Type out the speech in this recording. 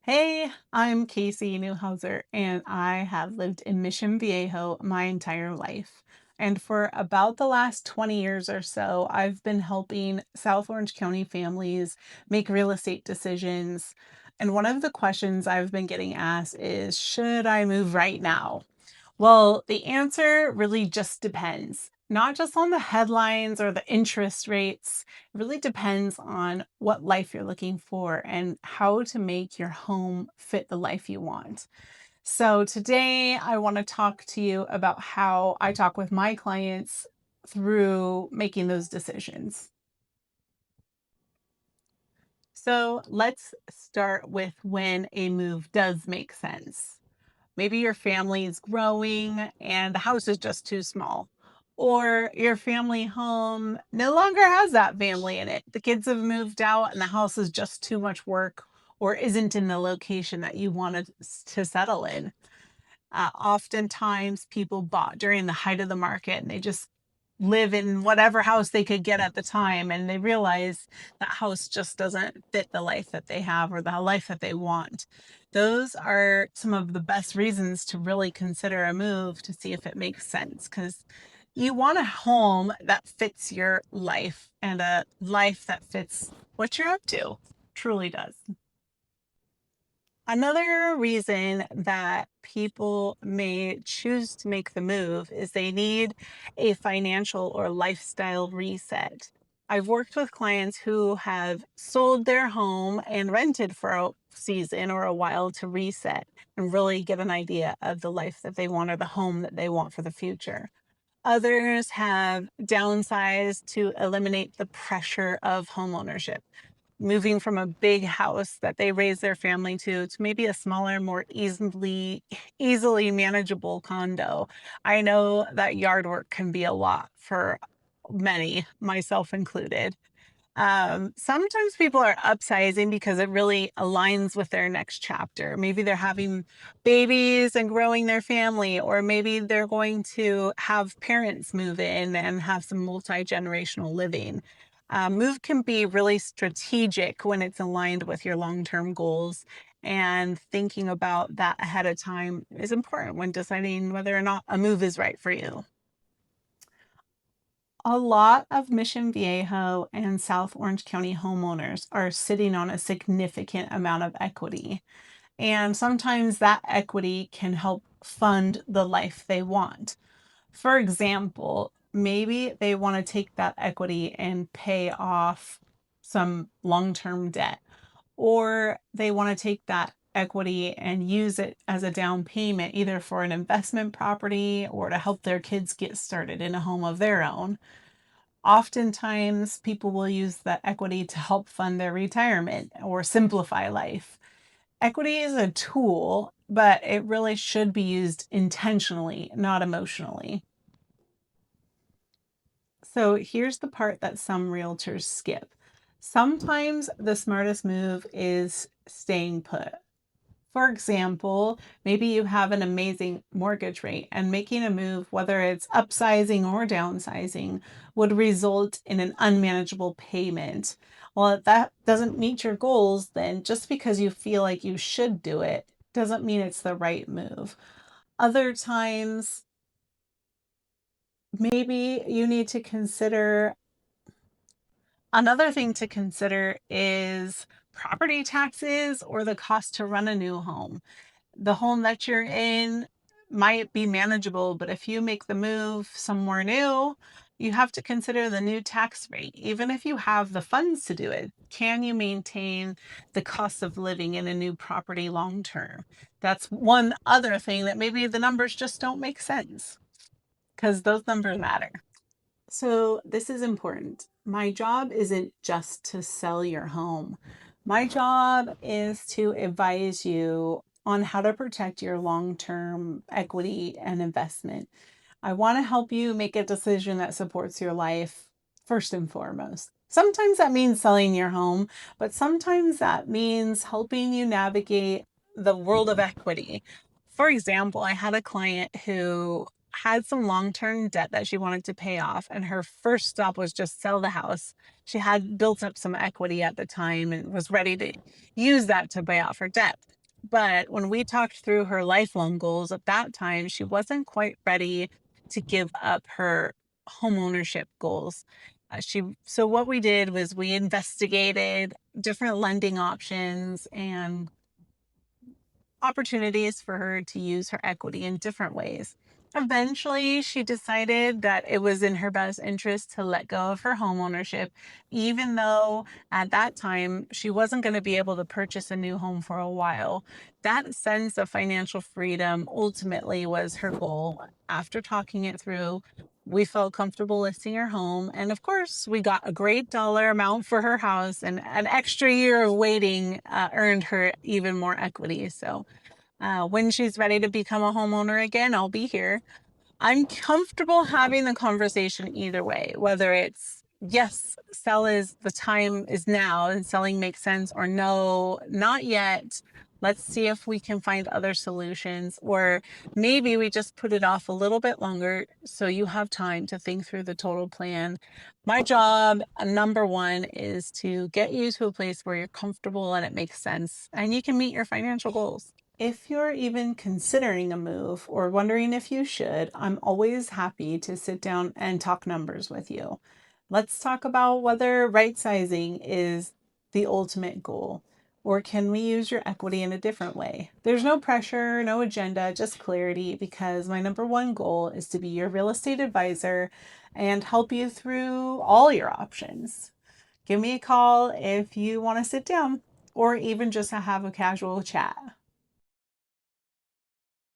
Hey, I'm Casey Newhauser, and I have lived in Mission Viejo my entire life. And for about the last 20 years or so, I've been helping South Orange County families make real estate decisions. And one of the questions I've been getting asked is, should I move right now? Well, the answer really just depends, not just on the headlines or the interest rates. It really depends on what life you're looking for and how to make your home fit the life you want. So, today I want to talk to you about how I talk with my clients through making those decisions. So, let's start with when a move does make sense. Maybe your family is growing and the house is just too small. Or your family home no longer has that family in it. The kids have moved out and the house is just too much work or isn't in the location that you wanted to settle in. Oftentimes, people bought during the height of the market and they just live in whatever house they could get at the time. And they realize that house just doesn't fit the life that they have or the life that they want. Those are some of the best reasons to really consider a move to see if it makes sense because you want a home that fits your life and a life that fits what you're up to. Truly does. Another reason that people may choose to make the move is they need a financial or lifestyle reset. I've worked with clients who have sold their home and rented for a season or a while to reset and really get an idea of the life that they want or the home that they want for the future. Others have downsized to eliminate the pressure of homeownership, moving from a big house that they raise their family to maybe a smaller, more easily manageable condo. I know that yard work can be a lot for many, myself included. Sometimes people are upsizing because it really aligns with their next chapter. Maybe they're having babies and growing their family, or maybe they're going to have parents move in and have some multi-generational living. Move can be really strategic when it's aligned with your long-term goals, and thinking about that ahead of time is important when deciding whether or not a move is right for you. A lot of Mission Viejo and South Orange County homeowners are sitting on a significant amount of equity. And sometimes that equity can help fund the life they want. For example, maybe they want to take that equity and pay off some long term debt, or they want to take that equity and use it as a down payment, either for an investment property or to help their kids get started in a home of their own. Oftentimes, people will use that equity to help fund their retirement or simplify life. Equity is a tool, but it really should be used intentionally, not emotionally. So here's the part that some realtors skip. Sometimes the smartest move is staying put. For example, maybe you have an amazing mortgage rate and making a move, whether it's upsizing or downsizing, would result in an unmanageable payment. Well, if that doesn't meet your goals, then just because you feel like you should do it doesn't mean it's the right move. Other times, maybe you need to consider another thing to consider is property taxes or the cost to run a new home. The home that you're in might be manageable, but if you make the move somewhere new, you have to consider the new tax rate. Even if you have the funds to do it, can you maintain the cost of living in a new property long term? That's one other thing that maybe the numbers just don't make sense because those numbers matter. So, this is important. My job isn't just to sell your home. My job is to advise you on how to protect your long term equity and investment. I want to help you make a decision that supports your life first and foremost. Sometimes that means selling your home, but sometimes that means helping you navigate the world of equity. For example, I had a client who had some long-term debt that she wanted to pay off, and her first stop was just sell the house. She had built up some equity at the time and was ready to use that to pay off her debt. But when we talked through her lifelong goals at that time, she wasn't quite ready to give up her home ownership goals. So what we did was we investigated different lending options and opportunities for her to use her equity in different ways. Eventually, she decided that it was in her best interest to let go of her home ownership, even though at that time she wasn't going to be able to purchase a new home for a while. That sense of financial freedom ultimately was her goal. After talking it through, we felt comfortable listing her home. And of course, we got a great dollar amount for her house, and an extra year of waiting earned her even more equity. So, when she's ready to become a homeowner again, I'll be here. I'm comfortable having the conversation either way, whether it's yes, sell is the time is now and selling makes sense, or no, not yet. Let's see if we can find other solutions, or maybe we just put it off a little bit longer so you have time to think through the total plan. My job, number one, is to get you to a place where you're comfortable and it makes sense and you can meet your financial goals. If you're even considering a move or wondering if you should, I'm always happy to sit down and talk numbers with you. Let's talk about whether right sizing is the ultimate goal, or can we use your equity in a different way? There's no pressure, no agenda, just clarity, because my number one goal is to be your real estate advisor and help you through all your options. Give me a call if you want to sit down or even just to have a casual chat.